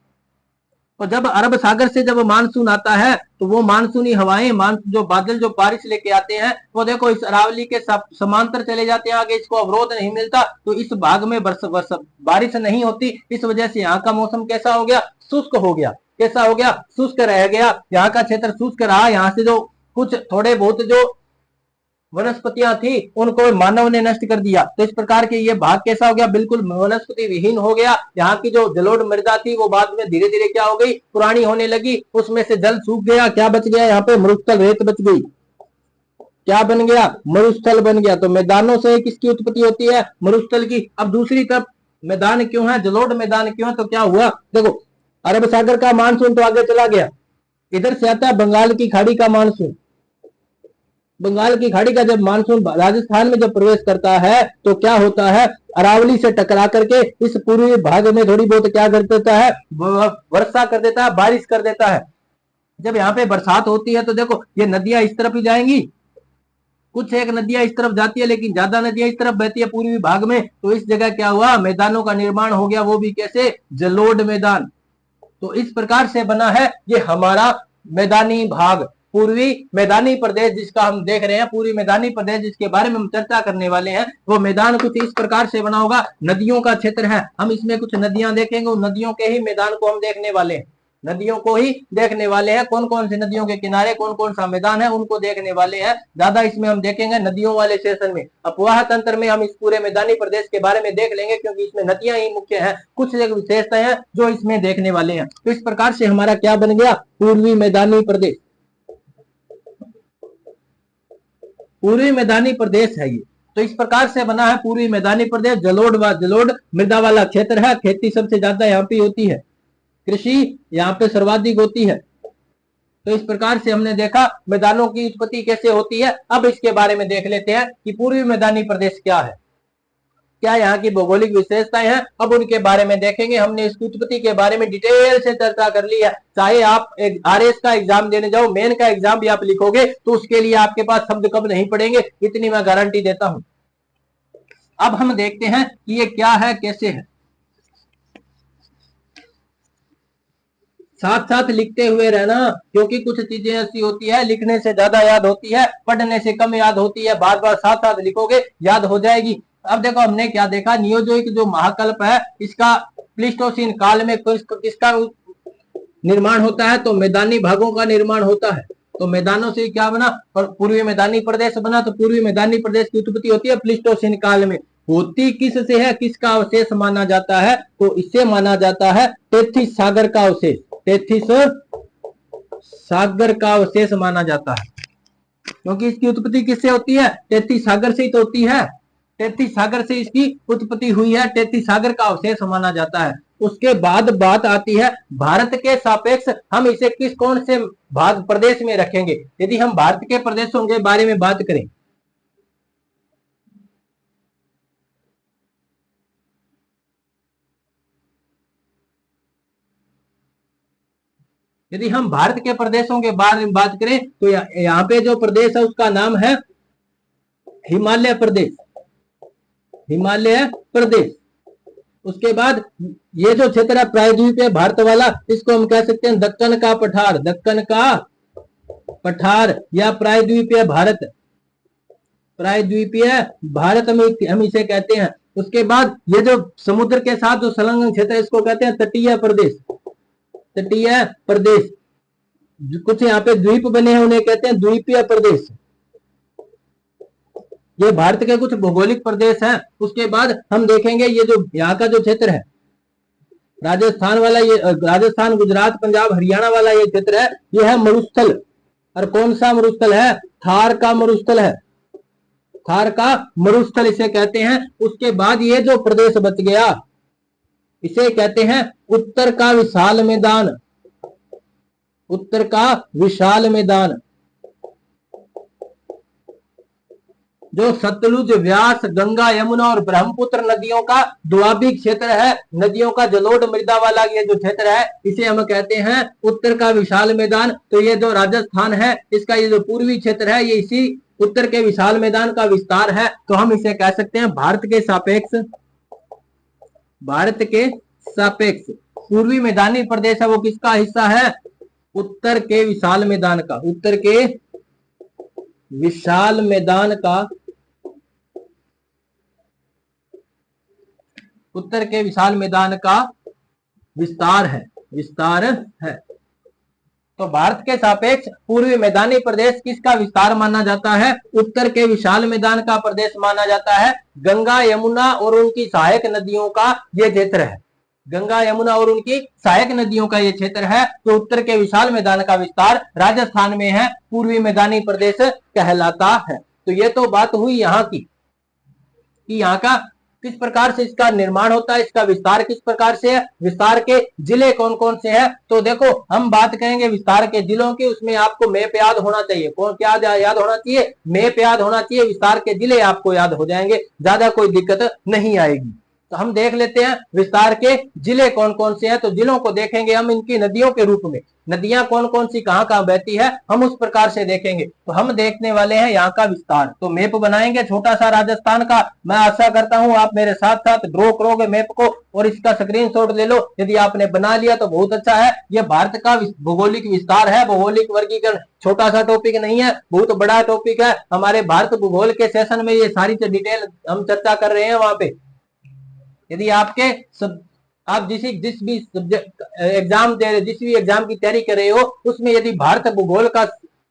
तो जब अरब सागर से जब मानसून आता है तो वो मानसूनी हवाएं, जो बादल जो बारिश लेके आते हैं वो देखो इस अरावली के समांतर चले जाते हैं, आगे इसको अवरोध नहीं मिलता, तो इस भाग में बारिश नहीं होती। इस वजह से यहाँ का मौसम कैसा हो गया, शुष्क हो गया। कैसा हो गया, शुष्क रह गया। यहाँ का क्षेत्र शुष्क रहा। यहाँ से जो कुछ थोड़े बहुत जो वनस्पतियां थी उनको मानव ने नष्ट कर दिया। तो इस प्रकार के ये भाग कैसा हो गया, बिल्कुल वनस्पति विहीन हो गया। यहाँ की जो जलोढ़ मृदा थी वो बाद में धीरे धीरे क्या हो गई, पुरानी होने लगी, उसमें से जल सूख गया। क्या बच गया, यहाँ पे मरुस्थल, रेत बच गई। क्या बन गया, मरुस्थल बन गया। तो मैदानों से किसकी उत्पत्ति होती है, मरुस्थल की। अब दूसरी तरफ मैदान क्यों है, जलोढ़ मैदान क्यों है, तो क्या हुआ, देखो अरब सागर का मानसून तो आगे चला गया, इधर से आता है बंगाल की खाड़ी का मानसून। बंगाल की खाड़ी का जब मानसून राजस्थान में जब प्रवेश करता है तो क्या होता है, अरावली से टकरा करके इस पूर्वी भाग में थोड़ी बहुत क्या कर देता है, वर्षा कर देता है, बारिश कर देता है। जब यहाँ पे बरसात होती है तो देखो ये नदियां इस तरफ ही जाएंगी, कुछ एक नदियां इस तरफ जाती है लेकिन ज्यादा नदियां इस तरफ बहती है पूर्वी भाग में। तो इस जगह क्या हुआ, मैदानों का निर्माण हो गया, वो भी कैसे, जलोढ़ मैदान। तो इस प्रकार से बना है ये हमारा मैदानी भाग, पूर्वी मैदानी प्रदेश जिसका हम देख रहे हैं, पूर्वी मैदानी प्रदेश जिसके बारे में हम चर्चा करने वाले हैं, वो मैदान कुछ इस प्रकार से बना होगा। नदियों का क्षेत्र है, हम इसमें कुछ नदियां देखेंगे, उन नदियों के ही मैदान को हम देखने वाले हैं, नदियों को ही देखने वाले हैं। कौन कौन सी नदियों के किनारे कौन कौन सा मैदान है उनको देखने वाले हैं। ज्यादा इसमें हम देखेंगे नदियों वाले सेशन में। अपवाह तंत्र में हम इस पूरे मैदानी प्रदेश के बारे में देख लेंगे, क्योंकि इसमें नदियां ही मुख्य हैं। कुछ विशेषताएं हैं जो इसमें देखने वाले हैं। तो इस प्रकार से हमारा क्या बन गया, पूर्वी मैदानी प्रदेश, पूर्वी मैदानी प्रदेश है ये। तो इस प्रकार से बना है पूर्वी मैदानी प्रदेश। जलोढ़ मृदा वाला क्षेत्र है, खेती सबसे ज्यादा यहाँ पे होती है, कृषि यहाँ पे सर्वाधिक होती है। तो इस प्रकार से हमने देखा मैदानों की उत्पत्ति कैसे होती है। अब इसके बारे में देख लेते हैं कि पूर्वी मैदानी प्रदेश क्या है, क्या यहाँ की भौगोलिक विशेषताएं हैं। अब उनके बारे में देखेंगे। हमने इसकी उत्पत्ति के बारे में डिटेल से चर्चा कर ली है। चाहे आप एक आरएस का एग्जाम देने जाओ, मेन का एग्जाम भी आप लिखोगे तो उसके लिए आपके पास शब्द कब नहीं पड़ेंगे, इतनी मैं गारंटी देता हूं। अब हम देखते हैं कि ये क्या है, कैसे है। साथ साथ लिखते हुए रहना, क्योंकि कुछ चीजें ऐसी होती है लिखने से ज्यादा याद होती है, पढ़ने से कम याद होती है। बार बार साथ साथ लिखोगे याद हो जाएगी। अब देखो हमने क्या देखा, नियोजोइक जो महाकल्प है इसका प्लीस्टोसीन काल में किसका निर्माण होता है, तो मैदानी भागों का निर्माण होता है। तो मैदानों से क्या बना, पूर्वी मैदानी प्रदेश बना। तो पूर्वी मैदानी प्रदेश की उत्पत्ति होती है प्लीस्टोसीन काल में। होती किस से है, किसका अवशेष माना जाता है, तो इससे माना जाता है तेथिस सागर का अवशेष, तेथिस सागर का अवशेष माना जाता है। क्योंकि इसकी उत्पत्ति किससे होती है, तेथिस सागर से ही तो होती है, तेथिस सागर से इसकी उत्पत्ति हुई है, तेथिस सागर का अवशेष माना जाता है। उसके बाद बात आती है भारत के सापेक्ष हम इसे किस कौन से भाग प्रदेश में रखेंगे। यदि हम भारत के प्रदेशों के बारे में बात करें, यदि हम भारत के प्रदेशों के बारे में बात करें तो यहाँ पे जो प्रदेश है उसका नाम है हिमालय प्रदेश, हिमालय प्रदेश। उसके बाद ये जो क्षेत्र है प्रायद्वीपीय भारत वाला, इसको हम कह सकते हैं दक्कन का पठार, दक्कन का पठार या प्रायद्वीपीय भारत, प्रायद्वीपीय भारत में हम इसे कहते हैं। उसके बाद ये जो समुद्र के साथ जो संलग्न क्षेत्र है इसको कहते हैं तटीय प्रदेश, तटीय प्रदेश। कुछ यहाँ पे द्वीप बने हैं उन्हें कहते हैं द्वीपीय प्रदेश। ये भारत के कुछ भौगोलिक प्रदेश हैं। उसके बाद हम देखेंगे ये जो यहाँ का जो क्षेत्र है राजस्थान वाला, ये राजस्थान, गुजरात, पंजाब, हरियाणा वाला ये क्षेत्र है, ये है मरुस्थल। और कौन सा मरुस्थल है? थार का मरुस्थल है, थार का मरुस्थल इसे कहते हैं। उसके बाद ये जो प्रदेश बच गया इसे कहते हैं उत्तर का विशाल मैदान, उत्तर का विशाल मैदान। जो सतलुज, व्यास, गंगा, यमुना और ब्रह्मपुत्र नदियों का दुआबी क्षेत्र है, नदियों का जलोढ़ मृदा वाला ये जो क्षेत्र है इसे हम कहते हैं उत्तर का विशाल मैदान। तो ये जो राजस्थान है इसका ये जो पूर्वी क्षेत्र है ये इसी उत्तर के विशाल मैदान का विस्तार है। तो हम इसे कह सकते हैं भारत के सापेक्ष, भारत के सापेक्ष पूर्वी मैदानी प्रदेश है वो किसका हिस्सा है? उत्तर के विशाल मैदान का, उत्तर के विशाल मैदान का, उत्तर के विशाल मैदान का विस्तार है, विस्तार है। तो भारत के सापेक्ष पूर्वी मैदानी प्रदेश किसका विस्तार माना जाता है? उत्तर के विशाल मैदान का प्रदेश माना जाता है। गंगा, यमुना और उनकी सहायक नदियों का ये क्षेत्र है, गंगा, यमुना और उनकी सहायक नदियों का ये क्षेत्र है। तो उत्तर के विशाल मैदान का विस्तार राजस्थान में है, पूर्वी मैदानी प्रदेश कहलाता है। तो ये तो बात हुई यहाँ की कि यहाँ का किस प्रकार से इसका निर्माण होता है, इसका विस्तार किस प्रकार से है, विस्तार के जिले कौन कौन से हैं। तो देखो हम बात करेंगे विस्तार के जिलों की, उसमें आपको मैप याद होना चाहिए। कौन क्या याद होना चाहिए? मैप याद होना चाहिए। विस्तार के जिले आपको याद हो जाएंगे, ज्यादा कोई दिक्कत नहीं आएगी। तो हम देख लेते हैं विस्तार के जिले कौन कौन से हैं। तो जिलों को देखेंगे हम इनकी नदियों के रूप में, नदियां कौन कौन सी कहां कहां बहती है हम उस प्रकार से देखेंगे। तो हम देखने वाले हैं यहाँ का विस्तार। तो मैप बनाएंगे छोटा सा राजस्थान का। मैं आशा करता हूं आप मेरे साथ साथ ड्रॉ करोगे मैप को और इसका स्क्रीनशॉट ले लो। यदि आपने बना लिया तो बहुत अच्छा है। यह भारत का भौगोलिक विस्तार है, भौगोलिक वर्गीकरण छोटा सा टॉपिक नहीं है, बहुत बड़ा टॉपिक है। हमारे भारत भूगोल के सेशन में ये सारी डिटेल हम चर्चा कर रहे हैं वहां पे। यदि आपके आप जिस भी सब्जेक्ट एग्जाम दे रहे, जिस भी एग्जाम की तैयारी कर रहे हो उसमें यदि भारत भूगोल का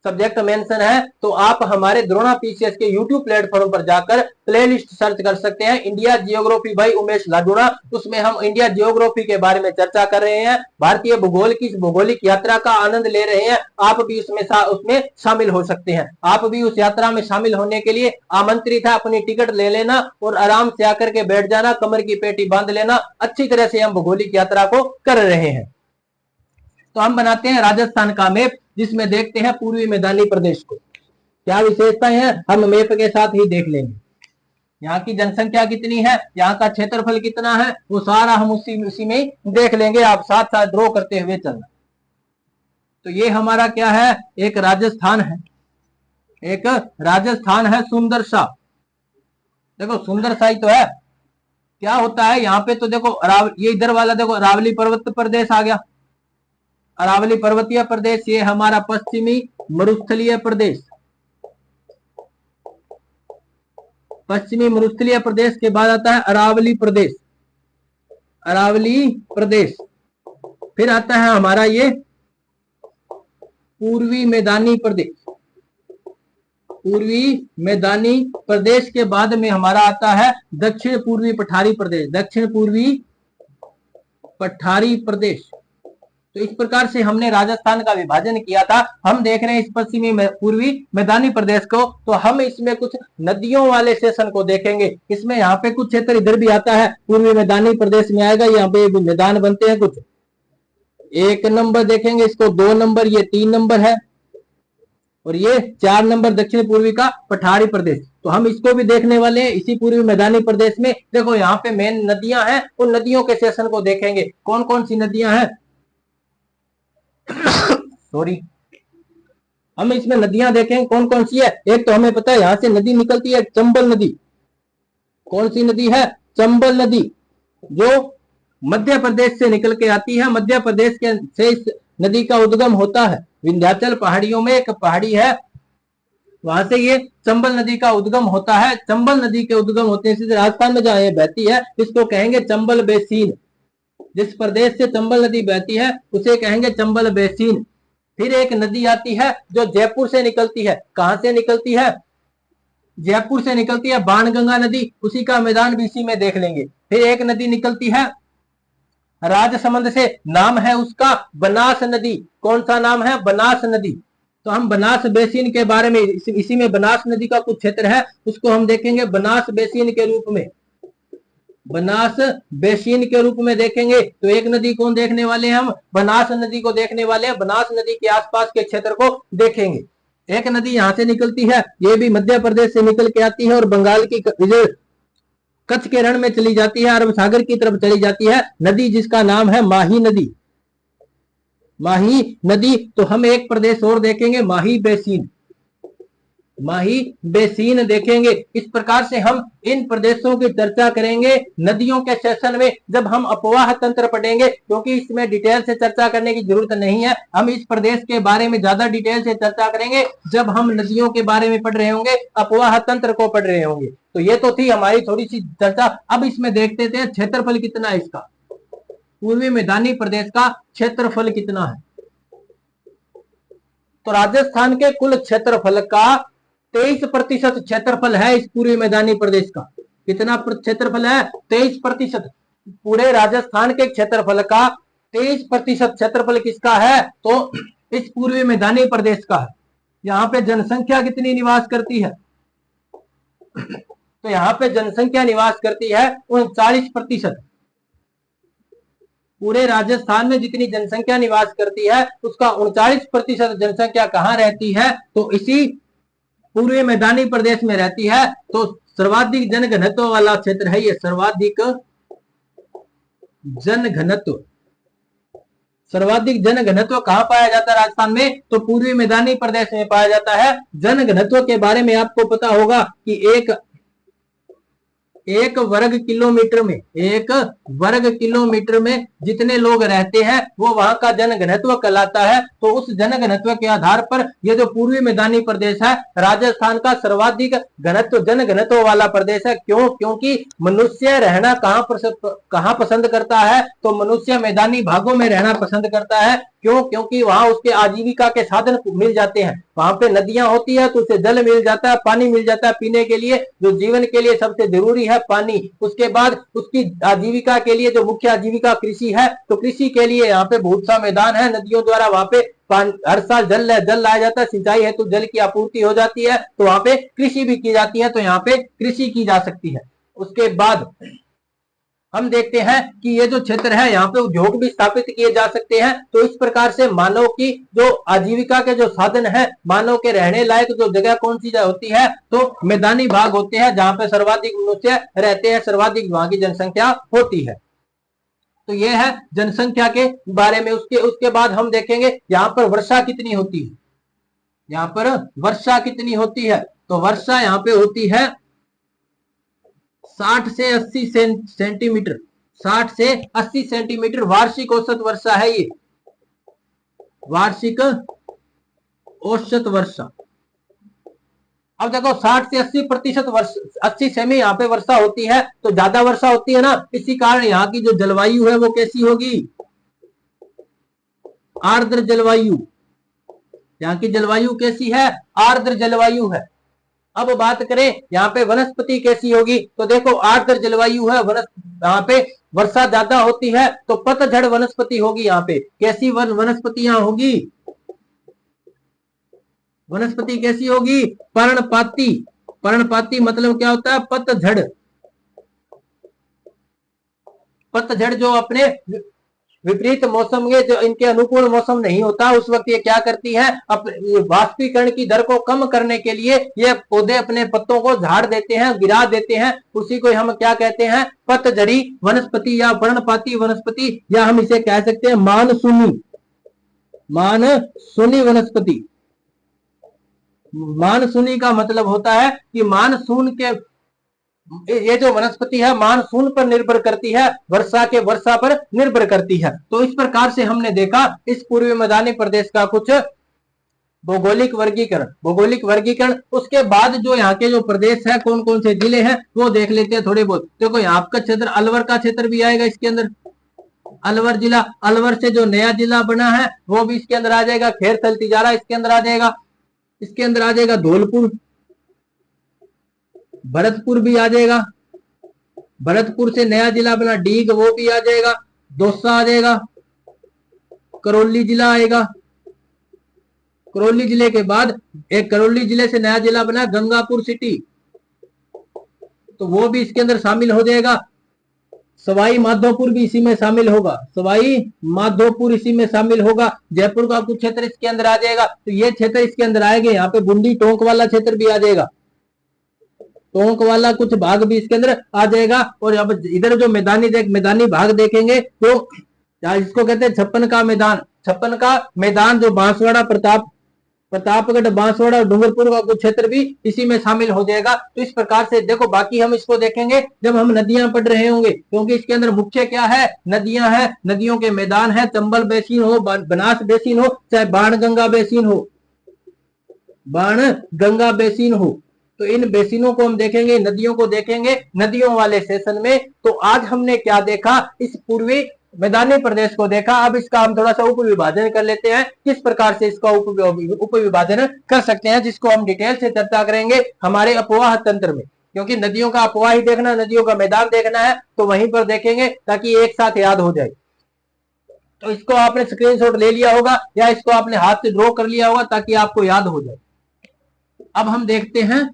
सब्जेक्ट मेंशन है तो आप हमारे द्रोणा पीसीएस के यूट्यूब प्लेटफॉर्म पर जाकर प्लेलिस्ट सर्च कर सकते हैं, इंडिया जियोग्राफी बाय उमेश लाडूणा। उसमें हम इंडिया जियोग्राफी के बारे में चर्चा कर रहे हैं, भारतीय भूगोल की भौगोलिक यात्रा का आनंद ले रहे हैं। आप भी उसमें शामिल हो सकते हैं। आप भी उस यात्रा में शामिल होने के लिए आमंत्रित है। अपनी टिकट ले लेना और आराम से आकर के बैठ जाना, कमर की पेटी बांध लेना। अच्छी तरह से हम भौगोलिक यात्रा को कर रहे हैं। तो हम बनाते हैं राजस्थान का मैप, जिसमें देखते हैं पूर्वी मैदानी प्रदेश को क्या विशेषताएं हैं हम मैप के साथ ही देख लेंगे। यहाँ की जनसंख्या कितनी है, यहाँ का क्षेत्रफल कितना है, वो सारा हम उसी में देख लेंगे। आप साथ साथ ड्रॉ करते हुए चलना। तो ये हमारा क्या है? एक राजस्थान है, एक राजस्थान है सुंदर सा। देखो सुंदर सा ही तो है। क्या होता है यहाँ पे? तो देखो ये इधर वाला देखो अरावली पर्वत प्रदेश आ गया, अरावली पर्वतीय प्रदेश। ये हमारा पश्चिमी मरुस्थलीय प्रदेश, पश्चिमी मरुस्थलीय प्रदेश के बाद आता है अरावली प्रदेश, अरावली प्रदेश। फिर आता है हमारा ये पूर्वी मैदानी प्रदेश, पूर्वी मैदानी प्रदेश के बाद में हमारा आता है दक्षिण पूर्वी पठारी प्रदेश, दक्षिण पूर्वी पठारी प्रदेश। तो इस प्रकार से हमने राजस्थान का विभाजन किया था। हम देख रहे हैं इस पश्चिमी पूर्वी मैदानी प्रदेश को, तो हम इसमें कुछ नदियों वाले सेशन को देखेंगे। इसमें यहाँ पे कुछ क्षेत्र इधर भी आता है, पूर्वी मैदानी प्रदेश में आएगा, यहाँ पे मैदान बनते हैं कुछ। 1 नंबर देखेंगे इसको, 2 नंबर, ये 3 नंबर है, और ये 4 नंबर दक्षिण पूर्वी का पठारी प्रदेश। तो हम इसको भी देखने वाले हैं इसी पूर्वी मैदानी प्रदेश में। देखो यहाँ पे मेन नदियां हैं, उन नदियों के सेशन को देखेंगे, कौन कौन सी नदियां हैं। सॉरी, हम इसमें नदियां देखेंगे कौन कौन सी है। एक तो हमें पता है यहां से नदी निकलती है, चंबल नदी। कौन सी नदी है? चंबल नदी, जो मध्य प्रदेश से निकल के आती है। मध्य प्रदेश के से इस नदी का उद्गम होता है। विंध्याचल पहाड़ियों में एक पहाड़ी है, वहां से ये चंबल नदी का उद्गम होता है। चंबल नदी के उद्गम होते हैं इसी राजस्थान में जहां ये बहती है, इसको कहेंगे चंबल बेसिन। जिस प्रदेश से चंबल नदी बहती है उसे कहेंगे चंबल बेसिन। फिर एक नदी आती है जो जयपुर से निकलती है। कहां से निकलती है? जयपुर से निकलती है, बाणगंगा नदी। उसी का मैदान भी इसी में देख लेंगे। फिर एक नदी निकलती है राजसमंद से, नाम है उसका बनास नदी। कौन सा नाम है? बनास नदी। तो हम बनास बेसिन के बारे में, इसी में बनास नदी का कुछ क्षेत्र है, उसको हम देखेंगे बनास बेसिन के रूप में। बनास बेसिन के रूप में देखेंगे। तो एक नदी कौन देखने वाले हैं हम? बनास नदी को देखने वाले हैं। बनास नदी के आसपास के क्षेत्र को देखेंगे। एक नदी यहां से निकलती है, ये भी मध्य प्रदेश से निकल के आती है और बंगाल की कच्छ के रण में चली जाती है, अरब सागर की तरफ चली जाती है नदी, जिसका नाम है माही नदी। माही नदी। तो हम एक प्रदेश और देखेंगे, माही बेसिन। माही बेसिन देखेंगे। इस प्रकार से हम इन प्रदेशों की चर्चा करेंगे नदियों के सेशन में। जब हम अपवाह तंत्र पढ़ेंगे, क्योंकि इसमें डिटेल से चर्चा करने की जरूरत नहीं है, हम इस प्रदेश के बारे में ज्यादा डिटेल से चर्चा करेंगे जब हम नदियों के बारे में पढ़ रहे होंगे, अपवाह तंत्र को पढ़ रहे होंगे। तो ये तो थी हमारी थोड़ी सी चर्चा। अब इसमें देखते थे क्षेत्रफल कितना है इसका, पूर्वी मैदानी प्रदेश का क्षेत्रफल कितना है। तो राजस्थान के कुल क्षेत्रफल का 23% क्षेत्रफल है इस पूर्वी मैदानी प्रदेश का। कितना क्षेत्रफल है? 23%। पूरे राजस्थान के क्षेत्रफल का 23% क्षेत्रफल किसका है? तो इस पूर्वी मैदानी प्रदेश का है। यहाँ पे जनसंख्या कितनी निवास करती है? तो यहाँ पे जनसंख्या निवास करती है 39%। पूरे राजस्थान में जितनी जनसंख्या निवास करती है उसका 39% जनसंख्या कहाँ रहती है? तो इसी पूर्वी मैदानी प्रदेश में रहती है। तो सर्वाधिक जनघनत्व वाला क्षेत्र है ये। सर्वाधिक जनघनत्व, सर्वाधिक जनघनत्व कहां पाया जाता है राजस्थान में? तो पूर्वी मैदानी प्रदेश में पाया जाता है। जनघनत्व के बारे में आपको पता होगा कि एक वर्ग किलोमीटर में जितने लोग रहते हैं वो वहां का जनघनत्व कहलाता है। तो उस जनघनत्व के आधार पर ये जो पूर्वी मैदानी प्रदेश है राजस्थान का सर्वाधिक जनघनत्व वाला प्रदेश है। क्यों? क्योंकि मनुष्य रहना कहां पसंद करता है? तो मनुष्य मैदानी भागों में रहना पसंद करता है। क्यों? क्योंकि वहां उसके आजीविका के साधन मिल जाते हैं। वहां पे नदियां होती है तो उसे जल मिल जाता है, पानी मिल जाता है पीने के लिए, जो जीवन के लिए सबसे जरूरी है पानी। उसके बाद उसकी आजीविका के लिए जो मुख्य आजीविका कृषि है, तो कृषि के लिए यहाँ पे बहुत सा मैदान है। नदियों द्वारा वहां पे हर साल जल लाया जाता है, सिंचाई हेतु जल की आपूर्ति हो जाती है, तो वहां पे कृषि भी की जाती है। तो यहाँ पे कृषि की जा सकती है। उसके बाद हम देखते हैं कि ये जो क्षेत्र है यहाँ पे उद्योग भी स्थापित किए जा सकते हैं। तो इस प्रकार से मानव की जो आजीविका के जो साधन है, मानव के रहने लायक जो जगह कौन सी होती है? तो मैदानी भाग होते हैं जहां पे सर्वाधिक मनुष्य रहते हैं, सर्वाधिक वहां की जनसंख्या होती है। तो ये है जनसंख्या के बारे में। उसके बाद हम देखेंगे यहाँ पर वर्षा कितनी होती है। यहाँ पर वर्षा कितनी होती है? तो वर्षा यहाँ पे होती है 60 से 80 सेंटीमीटर। 60 से 80 सेंटीमीटर वार्षिक औसत वर्षा है ये, वार्षिक औसत वर्षा। अब देखो 60 से 80% वर्षा, 80 सेमी यहाँ पे वर्षा होती है, तो ज्यादा वर्षा होती है ना, इसी कारण यहाँ की जो जलवायु है वो कैसी होगी? आर्द्र जलवायु। यहाँ की जलवायु कैसी है? आर्द्र जलवायु है। अब बात करें यहाँ पे वनस्पति कैसी होगी? तो देखो आर्द्र जलवायु है, यहाँ पे वर्षा ज्यादा होती है तो पतझड़ वनस्पति होगी। यहाँ पे कैसी वनस्पति यहाँ होगी? वनस्पति कैसी होगी? पर्णपाती। पर्णपाती मतलब क्या होता है? पतझड़। पतझड़ जो अपने विपरीत मौसम में, जो इनके अनुकूल मौसम नहीं होता, उस वक्त ये क्या करती है? वाष्पीकरण की दर को कम करने के लिए ये पौधे अपने पत्तों को झाड़ देते हैं, गिरा देते हैं। उसी को हम क्या कहते हैं? पतझड़ी वनस्पति या पर्णपाती वनस्पति, या हम इसे कह सकते हैं मानसूनी। मानसूनी वनस्पति। मानसूनी का मतलब होता है कि मानसून के, ये जो वनस्पति है मानसून पर निर्भर करती है, वर्षा पर निर्भर करती है। तो इस प्रकार से हमने देखा इस पूर्वी मैदानी प्रदेश का कुछ भौगोलिक वर्गीकरण। उसके बाद जो यहाँ के जो प्रदेश है, कौन कौन से जिले हैं, वो देख लेते हैं थोड़े बहुत। देखो यहाँ का क्षेत्र, अलवर का क्षेत्र भी आएगा इसके अंदर। अलवर जिला, अलवर से जो नया जिला बना है वो भी इसके अंदर आ जाएगा। खैरथल तिजारा इसके अंदर आ जाएगा। इसके अंदर आ जाएगा धौलपुर, भरतपुर भी आ जाएगा। भरतपुर से नया जिला बना डीग, वो भी आ जाएगा। दौसा आ जाएगा। करौली जिला आएगा। करौली जिले के बाद एक करौली जिले से नया जिला बना गंगापुर सिटी, तो वो भी इसके अंदर शामिल हो जाएगा। सवाई माधोपुर भी इसी में शामिल होगा। सवाई माधोपुर इसी में शामिल होगा। जयपुर का कुछ क्षेत्र इसके अंदर आ जाएगा। तो ये क्षेत्र इसके अंदर आएंगे। यहाँ पे बुंदी टोंक वाला क्षेत्र भी आ जाएगा। टोंक वाला कुछ भाग भी इसके अंदर आ जाएगा। और अब इधर जो मैदानी भाग देखेंगे तो इसको कहते हैं छप्पन का मैदान। छप्पन का मैदान जो बांसवाड़ा, प्रतापगढ़, बांसवाड़ा और डूंगरपुर का कुछ क्षेत्र भी इसी में शामिल हो जाएगा। तो इस प्रकार से देखो, बाकी हम इसको देखेंगे जब हम नदियां पढ़ रहे होंगे, क्योंकि इसके अंदर मुख्य क्या है? नदियां हैं, नदियों के मैदान है। चंबल बेसिन हो, बनास बेसिन हो, चाहे बाणगंगा बेसिन हो, बाणगंगा बेसिन हो, तो इन बेसिनों को हम देखेंगे, नदियों को देखेंगे नदियों वाले सेशन में। तो आज हमने क्या देखा? इस पूर्वी मैदानी प्रदेश को देखा। अब इसका हम थोड़ा सा उप विभाजन कर लेते हैं, किस प्रकार से इसका उप विभाजन कर सकते हैं, जिसको हम डिटेल से चर्चा करेंगे हमारे अपवाह तंत्र में। क्योंकि नदियों का अपवाह ही देखना, नदियों का मैदान देखना है, तो वहीं पर देखेंगे ताकि एक साथ याद हो जाए। तो इसको आपने स्क्रीनशॉट ले लिया होगा या इसको आपने हाथ से ड्रॉ कर लिया होगा ताकि आपको याद हो जाए। अब हम देखते हैं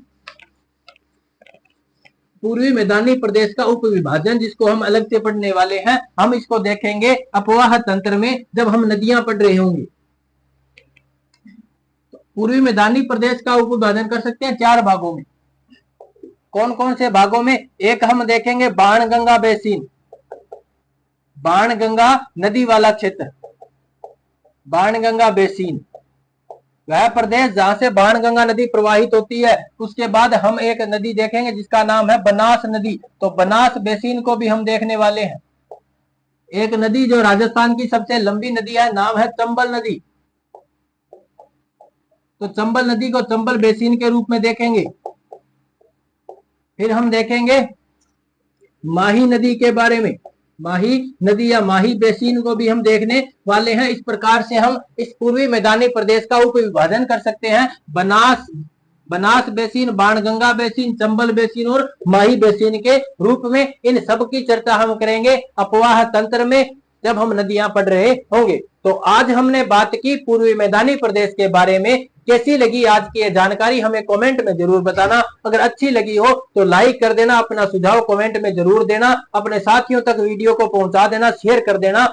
पूर्वी मैदानी प्रदेश का उप विभाजन, जिसको हम अलग से पढ़ने वाले हैं। हम इसको देखेंगे अपवाह तंत्र में जब हम नदियां पढ़ रहे होंगे। पूर्वी मैदानी प्रदेश का उप विभाजन कर सकते हैं 4 भागों में। कौन कौन से भागों में? एक हम देखेंगे बाणगंगा बेसिन, बाणगंगा नदी वाला क्षेत्र, बाणगंगा बेसिन, वह प्रदेश जहां से बाणगंगा नदी प्रवाहित होती है। उसके बाद हम एक नदी देखेंगे जिसका नाम है बनास नदी। तो बनास बेसिन को भी हम देखने वाले हैं। एक नदी जो राजस्थान की सबसे लंबी नदी है, नाम है चंबल नदी। तो चंबल नदी को चंबल बेसिन के रूप में देखेंगे। फिर हम देखेंगे माही नदी के बारे में। माही नदी या माही बेसिन को भी हम देखने वाले हैं। इस प्रकार से हम इस पूर्वी मैदानी प्रदेश का उप विभाजन कर सकते हैं। Banas basin, Banganga basin, Chambal basin और माही बेसिन के रूप में। इन सब की चर्चा हम करेंगे अपवाह तंत्र में जब हम नदियां पढ़ रहे होंगे। तो आज हमने बात की पूर्वी मैदानी प्रदेश के बारे में। कैसी लगी आज की ये जानकारी हमें कमेंट में जरूर बताना। अगर अच्छी लगी हो तो लाइक कर देना, अपना सुझाव कमेंट में जरूर देना, अपने साथियों तक वीडियो को पहुंचा देना, शेयर कर देना।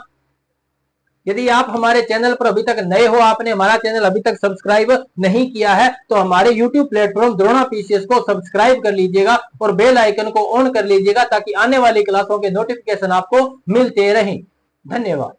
यदि आप हमारे चैनल पर अभी तक नए हो, आपने हमारा चैनल अभी तक सब्सक्राइब नहीं किया है, तो हमारे YouTube प्लेटफॉर्म द्रोणा पीसीएस को सब्सक्राइब कर लीजिएगा और बेल आइकन को ऑन कर लीजिएगा ताकि आने वाली क्लासों के नोटिफिकेशन आपको मिलते रहें। धन्यवाद।